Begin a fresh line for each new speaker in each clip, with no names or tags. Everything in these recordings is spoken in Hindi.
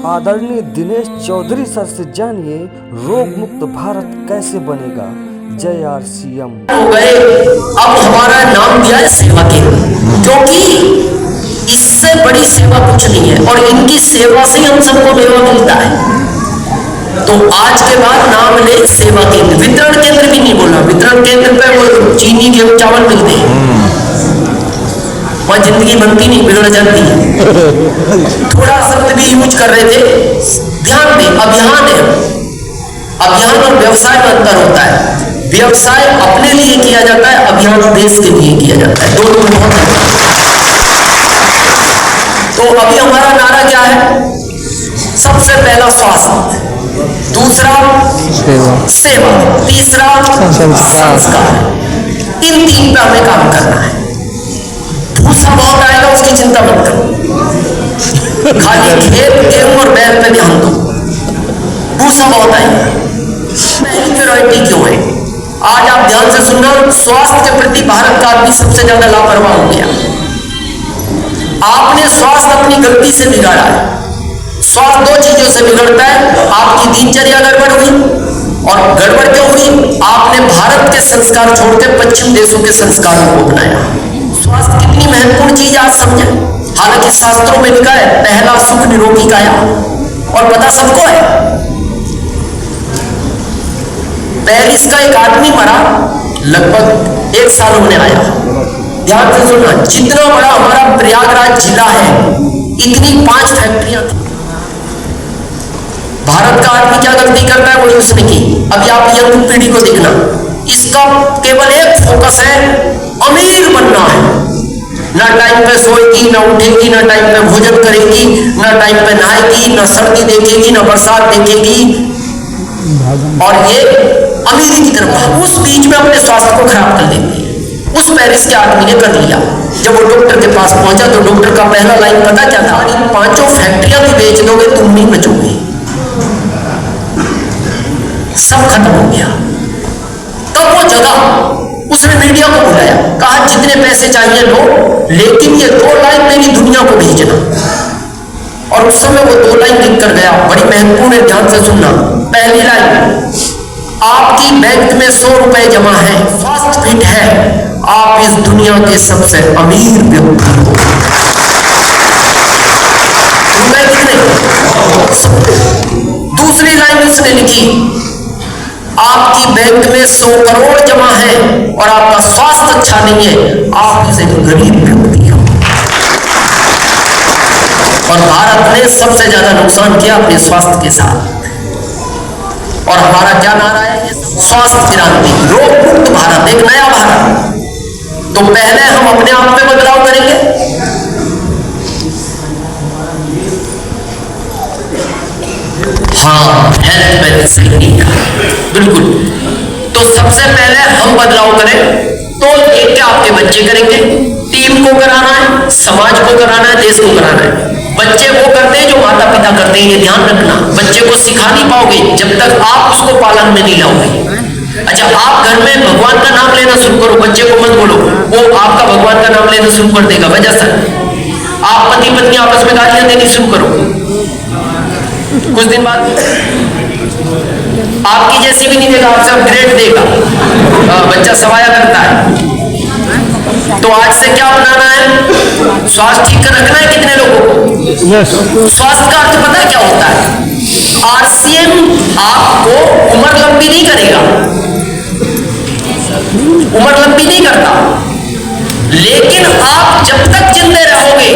आदरणीय दिनेश चौधरी सर से जानिए रोग मुक्त भारत कैसे बनेगा। जय RCM।
हो गए, अब हमारा नाम दिया है सेवा केंद्र, क्योंकि इससे बड़ी सेवा कुछ नहीं है और इनकी सेवा से हम सबको मेवा मिलता है। तो आज के बाद नाम ले सेवा केंद्र। वितरण केंद्र भी नहीं बोला, वितरण केंद्र पे वो चीनी गेहूं चावल मिलते हैं, वहां जिंदगी बनती नहीं, बिगड़ जाती है। थोड़ा शब्द भी यूज कर रहे थे, ध्यान दें। अभियान है, अभियान और व्यवसाय में अंतर होता है। व्यवसाय अपने लिए किया जाता है, अभियान देश के लिए किया जाता है, दोनों में बहुत तो अभी हमारा नारा क्या है? सबसे पहला स्वास्थ्य, दूसरा सेवा, तीसरा संस्कार। इन तीन पे हमें काम करना है। भूसा बहुत आएगा, उसकी चिंता मत करो, खाली खेत गेहूं और बैल पे ध्यान दो। भूसा बहुत आएगा। पहली प्रायोरिटी क्यों है? आज आप ध्यान से सुनना, स्वास्थ्य के प्रति भारत का आदमी सबसे ज्यादा लापरवाह हो गया। आपने स्वास्थ्य अपनी गलती से बिगाड़ा है। स्वास्थ्य दो चीजों से बिगड़ता है, आपकी दिनचर्या गड़बड़ हुई, और गड़बड़ क्यों हुई? आपने भारत के संस्कार छोड़ के पश्चिम देशों के संस्कारों को अपनाया। स्वास्थ्य कितनी महत्वपूर्ण चीज आज समझे। हालांकि शास्त्रों में लिखा है पहला सुख निरोगी काया, और पता सबको है। पेरिस का एक आदमी मरा, लगभग 1 साल होने आया। ध्यान से सुनना, जितना बड़ा हमारा प्रयागराज जिला है, इतनी 5 फैक्ट्रियां थी। भारत का आदमी क्या गलती करता है? वही उसने की। अभी आप यंग पीढ़ी को देखना, इसका केवल एक फोकस है, अमीर बनना है। ना टाइम पे सोएगी, ना उठेगी, ना टाइम पे भोजन करेगी, ना टाइम पे नहाएगी, ना सर्दी देखेगी, ना बरसात देखेगी, और ये अमीरी की तरफ। उस बीच में अपने स्वास्थ्य को खराब कर देती है। उस पेरिस के आदमी ने कर लिया। जब वो डॉक्टर के पास पहुंचा तो डॉक्टर का पहला लाइन पता क्या था? इन 5 फैक्ट्रियां भी बेच दोगे, तुम नहीं बचोगे, सब खत्म हो गया। तब वो जगह उसने मीडिया को बुलाया, कहा जितने पैसे चाहिए लो, लेकिन ये 2 लाइन मेरी दुनिया को भेजना। और उस समय वो 2 लाइन लिख कर गया, बड़ी महत्वपूर्ण है, ध्यान से सुनना। पहली लाइन, आपकी बैंक में 100 रुपए जमा है, स्वास्थ्य फिट है, आप इस दुनिया के सबसे अमीर व्यक्ति हो। दूसरी लाइन उसने लिखी, आपकी बैंक में 100 करोड़ जमा है और आपका स्वास्थ्य अच्छा नहीं है, आप इस एक गरीब व्यक्ति हो। और भारत ने सबसे ज्यादा नुकसान किया अपने स्वास्थ्य के साथ। और हमारा क्या नारा है? स्वास्थ्य क्रांति, रोग मुक्त भारत, एक नया भारत। तो पहले हम अपने आप में बदलाव करेंगे। हाँ, हेल्थ में सही है, बिल्कुल। तो सबसे पहले हम बदलाव करें तो एक क्या आपके बच्चे करेंगे, टीम को कराना है, समाज को कराना है, देश को कराना है। बच्चे वो करते हैं जो माता पिता करते हैं, ये ध्यान रखना। बच्चे को सिखा नहीं पाओगे जब तक आप उसको पालन में नहीं लाओगे। अच्छा, आप घर में भगवान का नाम लेना शुरू करो, बच्चे को मत बोलो, वो आपका भगवान का नाम लेना शुरू कर देगा। वजह से आप पति पत्नी आपस में गालियां देनी शुरू करो, कुछ दिन बाद आपकी जैसी भी नहीं देगा, आपसे अपग्रेड देगा। बच्चा सवाया करता है। तो आज से क्या अपनाना है? स्वास्थ्य ठीक कर रखना है। कितने लोगों को स्वास्थ्य का अर्थ पता है क्या होता है? RCM आपको उम्र लंबी नहीं करेगा, उम्र लंबी नहीं करता, लेकिन आप जब तक जिंदे रहोगे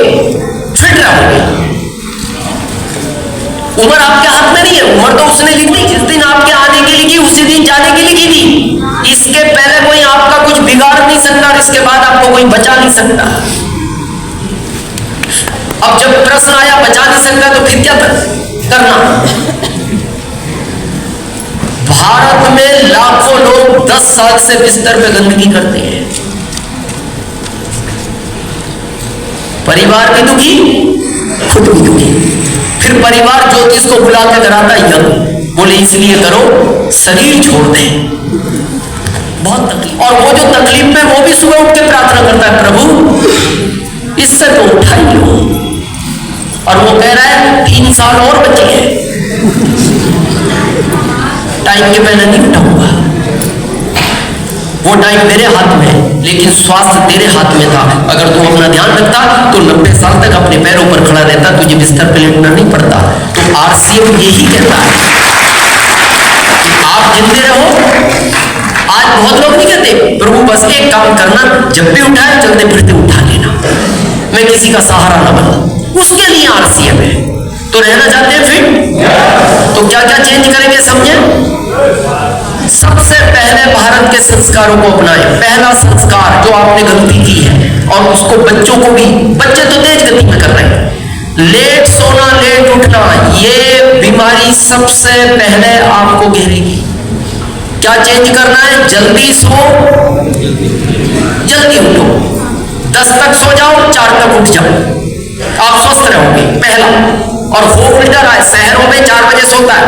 फिट रहोगे। उम्र आपके हाथ में नहीं है, उम्र तो उसने लिख दी, जिस दिन आपके आने की लिखी उसी दिन जाने की लिखी थी। इसके पहले कोई आपका कुछ बिगाड़ नहीं सकता और इसके बाद आपको कोई बचा नहीं सकता। अब जब प्रश्न आया बचा नहीं सकता तो फिर क्या करना? भारत में लाखों लोग 10 साल से बिस्तर पे गंदगी करते हैं, परिवार भी दुखी, खुद भी दुखी। फिर परिवार ज्योतिष को बुला के कराता यज्ञ, बोले इसलिए करो शरीर छोड़ दे। बहुत तकलीफ, और वो जो तकलीफ में वो भी सुबह उठ के प्रार्थना करता है, प्रभु इससे तो उठा ही लो। और वो कह रहा है 3 साल और बचे हैं, टाइम के पहले नहीं उठाऊंगा। वो टाइम मेरे हाथ में है, लेकिन स्वास्थ्य तेरे हाथ में था। अगर तू अपना ध्यान रखता तो 90 साल तक अपने पैरों पर खड़ा रहता, तुझे बिस्तर पे लेटना नहीं पड़ता। तो आरसीएम यही कहता है कि आप जिंदे रहो। आज बहुत लोग नहीं कहते प्रभु बस एक काम करना, जब भी उठाए चलते फिरते उठा लेना, मैं किसी का सहारा ना बना। उसके लिए आरसीएम है। तो रहना चाहते हैं फिट, तो क्या क्या चेंज करेंगे समझे। सबसे पहले भारत के संस्कारों को अपनाएं। पहला संस्कार जो आपने गलती की है, और उसको बच्चों को भी, बच्चे तो तेज गति में कर रहे हैं, लेट सोना लेट उठना, ये बीमारी सबसे पहले आपको घेरेगी। क्या चेंज करना है, जल्दी सो जल्दी उठो, 10 तक सो जाओ 4 तक उठ जाओ, आप स्वस्थ रहोगे पहला। और वो उल्टा रहा है, शहरों में 4 बजे सोता है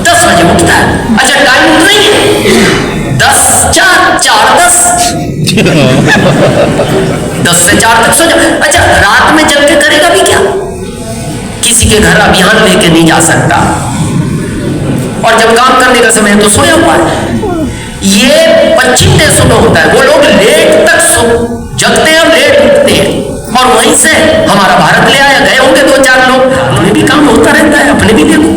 10 बजे उठता है। अच्छा टाइम उठ रही है 10 4 4 10 10 से 4 तक सो जाओ। अच्छा रात में जग के करेगा भी क्या, किसी के घर अभियान लेके नहीं जा सकता, और जब काम करने का समय है तो सोया हुआ है। ये पश्चिम देशों में होता है, वो लोग लेट तक जगते हैं और लेट उठते हैं, और वहीं से हमारा भारत ले आया। गए होंगे 2-4 लोग, उन्हें भी काम होता रहता है, अपने भी देखो।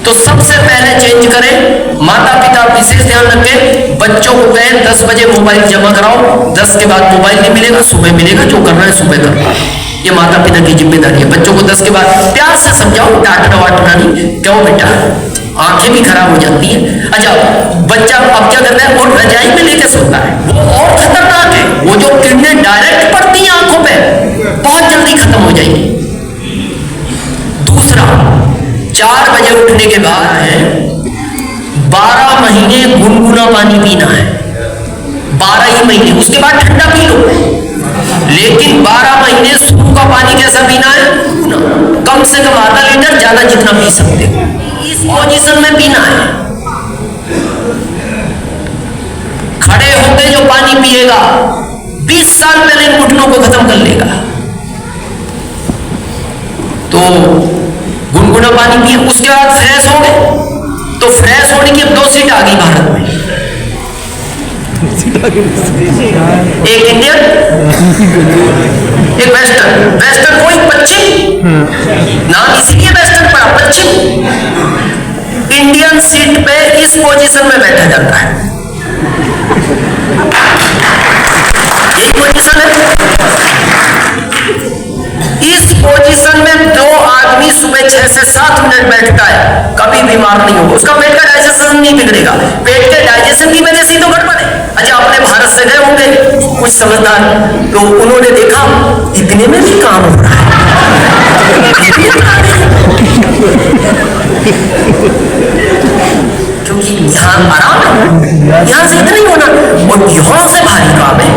तो सबसे पहले चेंज करें, माता पिता विशेष ध्यान रखें। बच्चों को कहें 10 बजे मोबाइल जमा कराओ, 10 के बाद मोबाइल नहीं मिलेगा, सुबह मिलेगा, जो करना है सुबह करना। ये माता पिता की जिम्मेदारी है। बच्चों को 10 के बाद प्यार से समझाओ, डांटना वाटना नहीं, क्यों बेटा, आंखें भी खराब हो जाती हैं। अच्छा बच्चा अब क्या करता है, वो रजाई में लेके सोता है, वो और खतरनाक है। वो जो किरणें डायरेक्ट पड़ती हैं आंखों पे, बहुत जल्दी खत्म हो जाएगी। दूसरा, 4 बजे उठने के बाद है 12 महीने गुनगुना पानी पीना है, 12 ही महीने, उसके बाद ठंडा पी लो, लेकिन 12 महीने सूखा का पानी कैसा पीना है, कम से कम आधा लीटर, ज्यादा जितना पी सकते हो, इस पोजीशन में पीना है। खड़े होकर जो पानी पिएगा 20 साल पहले इन घुटनों को खत्म कर लेगा। तो गुनगुना पानी पिए, उसके बाद फ्रेश हो गए, तो फ्रेश होने की अब 2 सीट आ गई भारत में, एक इंडियन एक वेस्टर्न। वेस्टर्न कोई पश्चिम, नाम इसीलिए वेस्टर्न पड़ा, पश्चिम। इंडियन सीट पे इस पोजीशन में बैठा जाता है, यही पोजीशन है। इस पोजीशन में 2 आदमी सुबह 6 से 7 मिनट बैठता है, कभी बीमार नहीं होगा, उसका पेट का डाइजेशन नहीं बिगड़ेगा। पेट के डाइजेशन की वजह से तो गड़बड़ है। अच्छा अपने भारत से गए होंगे कुछ समझदार, तो उन्होंने देखा इतने में भी काम हो रहा है, क्योंकि यहाँ आराम है, यहाँ से इतना ही होना, और यहाँ से भारी काम है,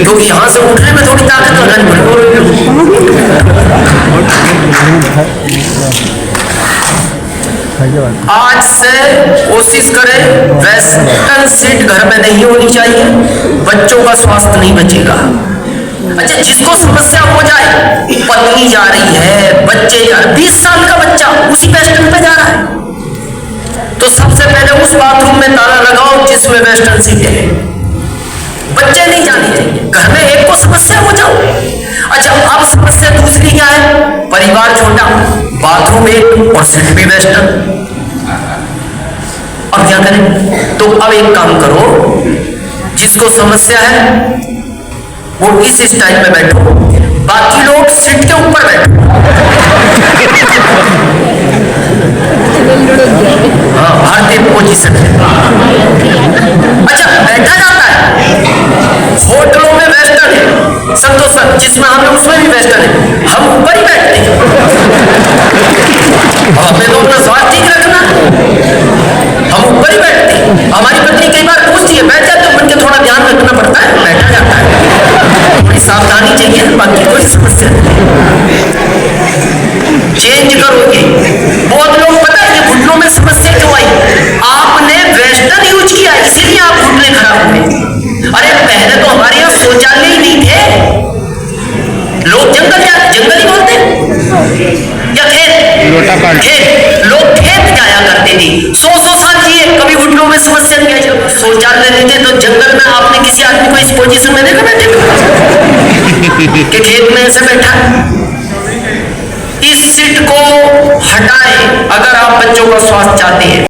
क्योंकि यहाँ से उठने में थोड़ी ताकत लगानी पड़ेगी। आज से कोशिश करें वेस्टर्न सीट घर में नहीं होनी चाहिए, बच्चों का स्वास्थ्य नहीं बचेगा। अच्छा जिसको समस्या हो जाए, पत्नी जा रही है, बच्चे जा रहे, 20 साल का बच्चा उसी वेस्टर्न पे जा रहा है, तो सबसे पहले उस बाथरूम में ताला लगाओ जिसमें वेस्टर्न सीट है, बच्चे नहीं जाने चाहिए। घर में एक को समस्या हो जाओ। अच्छा अब समस्या दूसरी क्या है, परिवार छोटा, बाथरूम एक और सीट भी वेस्टर्न, अब क्या करें। तो अब एक काम करो, जिसको समस्या है वो इस स्टाइल में बैठो, बाकी लोग सीट के ऊपर बैठो। हाँ भारतीय पोजीशन है। अच्छा बैठा जाता है, होटलों में वेस्टर्न है, संतोष सर जिसमें हम लोग उसमें भी वेस्टर्न है, हम ऊपर ही बैठते हैं, हमें तो अपना स्वास्थ्य ठीक रखना, हम ऊपर ही बैठते हैं। हमारी पत्नी कई बार पूछती है बैठ जाते हो, उनके थोड़ा ध्यान रखना पड़ता है, बैठा जाता है, थोड़ी सावधानी चाहिए, बाकी कोई समस्या नहीं। चेंज करोगे। बहुत लोग पता है कि घुटनों में समस्या क्यों आई, आपने वेस्टर्न यूज किया इसीलिए आप घुटने खराब हुए। अरे पहले तो हमारे यहाँ शौचालय ही नहीं थे, लोग जंगल ही बोलते हैं या खेत? खेत, लोग खेत जाया करते थे, 100 साल जिए, कभी घुटनों में समस्या नहीं आई। जब शौचालय लेने थे तो जंगल में आपने किसी आदमी को इस पोजीशन में देखा बैठे कि खेत में ऐसे बैठा। इस सीट को हटाएं अगर आप बच्चों का स्वास्थ्य चाहते हैं।